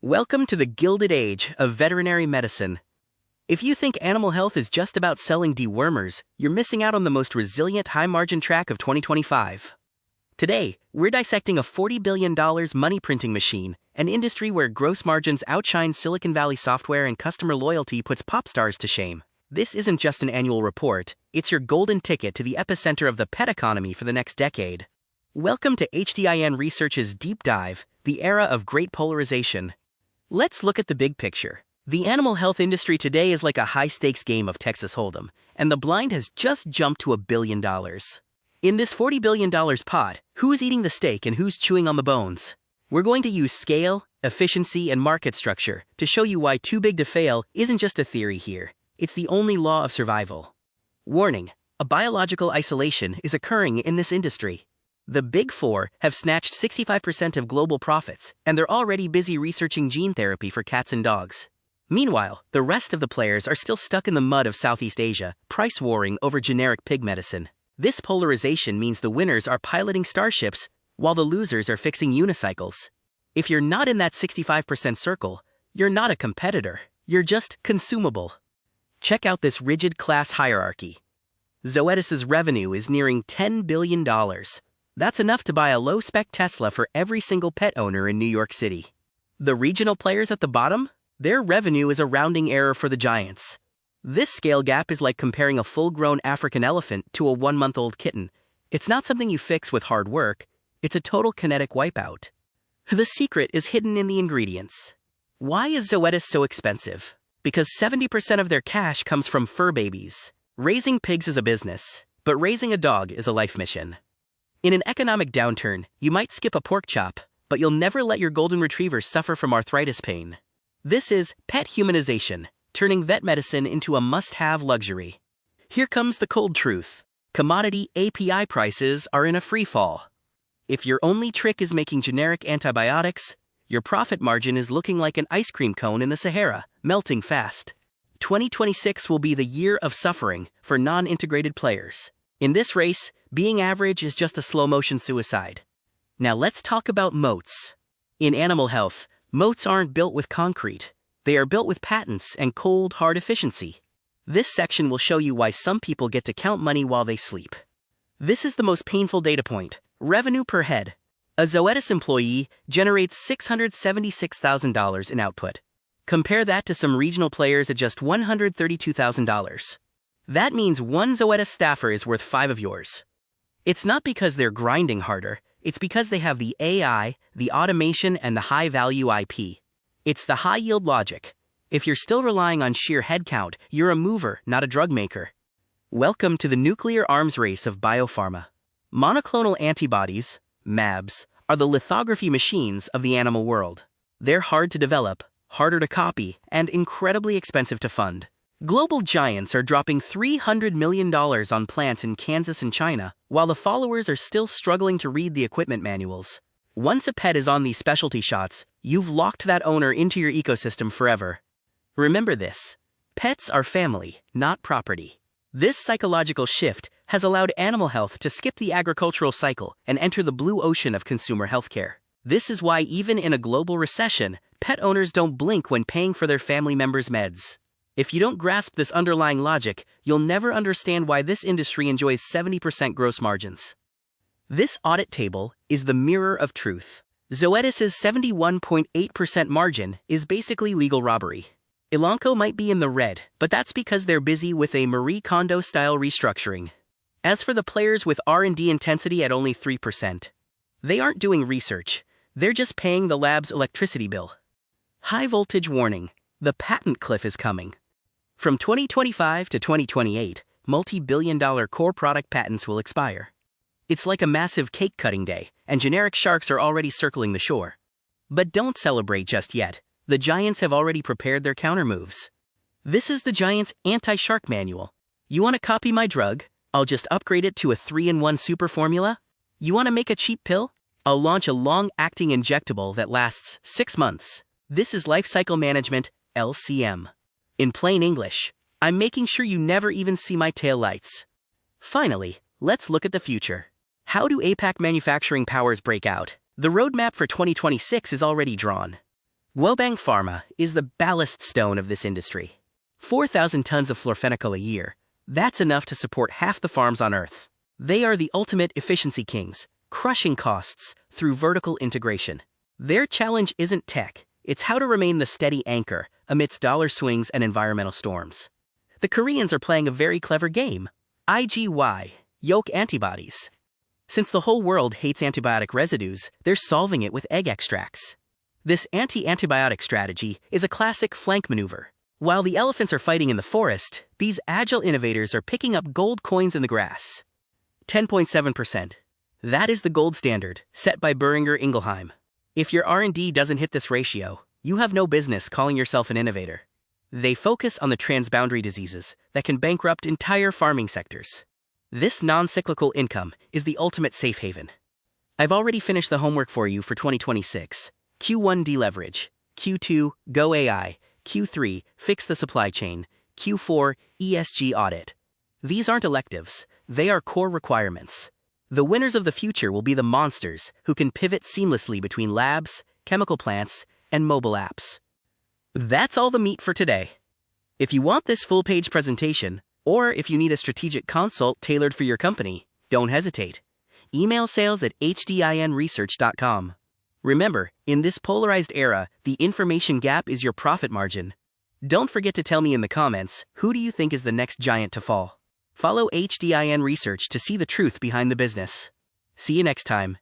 Welcome to the Gilded Age of veterinary medicine. If you think animal health is just about selling dewormers, you're missing out on the most resilient high-margin track of 2025. Today, we're dissecting a $40 billion money printing machine, an industry where gross margins outshine Silicon Valley software and customer loyalty puts pop stars to shame. This isn't just an annual report, it's your golden ticket to the epicenter of the pet economy for the next decade. Welcome to HDIN Research's Deep Dive, the era of great polarization. Let's look at the big picture. The animal health industry today is like a high-stakes game of Texas Hold'em, and the blind has just jumped to $1 billion. In this $40 billion pot, who's eating the steak and who's chewing on the bones? We're going to use scale, efficiency, and market structure to show you why too big to fail isn't just a theory here. It's the only law of survival. Warning: a biological isolation is occurring in this industry. The Big Four have snatched 65% of global profits, and they're already busy researching gene therapy for cats and dogs. Meanwhile, the rest of the players are still stuck in the mud of Southeast Asia, price warring over generic pig medicine. This polarization means the winners are piloting starships, while the losers are fixing unicycles. If you're not in that 65% circle, you're not a competitor, you're just consumable. Check out this rigid class hierarchy. Zoetis's revenue is nearing $10 billion. That's enough to buy a low-spec Tesla for every single pet owner in New York City. The regional players at the bottom? Their revenue is a rounding error for the giants. This scale gap is like comparing a full-grown African elephant to a one-month-old kitten. It's not something you fix with hard work, it's a total kinetic wipeout. The secret is hidden in the ingredients. Why is Zoetis so expensive? Because 70% of their cash comes from fur babies. Raising pigs is a business, but raising a dog is a life mission. In an economic downturn, you might skip a pork chop, but you'll never let your golden retriever suffer from arthritis pain. This is pet humanization, turning vet medicine into a must-have luxury. Here comes the cold truth. Commodity API prices are in a free fall. If your only trick is making generic antibiotics, your profit margin is looking like an ice cream cone in the Sahara, melting fast. 2026 will be the year of suffering for non-integrated players. In this race, being average is just a slow-motion suicide. Now let's talk about moats. In animal health, moats aren't built with concrete. They are built with patents and cold, hard efficiency. This section will show you why some people get to count money while they sleep. This is the most painful data point: revenue per head. A Zoetis employee generates $676,000 in output. Compare that to some regional players at just $132,000. That means one Zoetis staffer is worth 5 of yours. It's not because they're grinding harder, it's because they have the AI, the automation, and the high-value IP. It's the high-yield logic. If you're still relying on sheer headcount, you're a mover, not a drug maker. Welcome to the nuclear arms race of biopharma. Monoclonal antibodies, mAbs, are the lithography machines of the animal world. They're hard to develop, harder to copy, and incredibly expensive to fund. Global giants are dropping $300 million on plants in Kansas and China, while the followers are still struggling to read the equipment manuals. Once a pet is on these specialty shots, you've locked that owner into your ecosystem forever. Remember this: pets are family, not property. This psychological shift has allowed animal health to skip the agricultural cycle and enter the blue ocean of consumer healthcare. This is why even in a global recession, pet owners don't blink when paying for their family members' meds. If you don't grasp this underlying logic, you'll never understand why this industry enjoys 70% gross margins. This audit table is the mirror of truth. Zoetis's 71.8% margin is basically legal robbery. Elanco might be in the red, but that's because they're busy with a Marie Kondo-style restructuring. As for the players with R&D intensity at only 3%, they aren't doing research, they're just paying the lab's electricity bill. High voltage warning: the patent cliff is coming. From 2025 to 2028, multi-billion-dollar core product patents will expire. It's like a massive cake-cutting day, and generic sharks are already circling the shore. But don't celebrate just yet. The giants have already prepared their countermoves. This is the giant's anti-shark manual. You want to copy my drug? I'll just upgrade it to a 3-in-1 super formula. You want to make a cheap pill? I'll launch a long-acting injectable that lasts 6 months. This is lifecycle management, LCM. In plain English, I'm making sure you never even see my taillights. Finally, let's look at the future. How do APAC manufacturing powers break out? The roadmap for 2026 is already drawn. Guobang Pharma is the ballast stone of this industry. 4,000 tons of florfenicol a year. That's enough to support half the farms on Earth. They are the ultimate efficiency kings, crushing costs through vertical integration. Their challenge isn't tech, it's how to remain the steady anchor amidst dollar swings and environmental storms. The Koreans are playing a very clever game. IgY, yolk antibodies. Since the whole world hates antibiotic residues, they're solving it with egg extracts. This anti-antibiotic strategy is a classic flank maneuver. While the elephants are fighting in the forest, these agile innovators are picking up gold coins in the grass. 10.7%. That is the gold standard, set by Boehringer Ingelheim. If your R&D doesn't hit this ratio, you have no business calling yourself an innovator. They focus on the transboundary diseases that can bankrupt entire farming sectors. This non-cyclical income is the ultimate safe haven. I've already finished the homework for you for 2026. Q1 deleverage, Q2 go AI, Q3 fix the supply chain, Q4 ESG audit. These aren't electives, they are core requirements. The winners of the future will be the monsters who can pivot seamlessly between labs, chemical plants, and mobile apps. That's all the meat for today. If you want this full-page presentation, or if you need a strategic consult tailored for your company, don't hesitate. Email sales@hdinresearch.com. Remember, in this polarized era, the information gap is your profit margin. Don't forget to tell me in the comments, who do you think is the next giant to fall? Follow HDIN Research to see the truth behind the business. See you next time.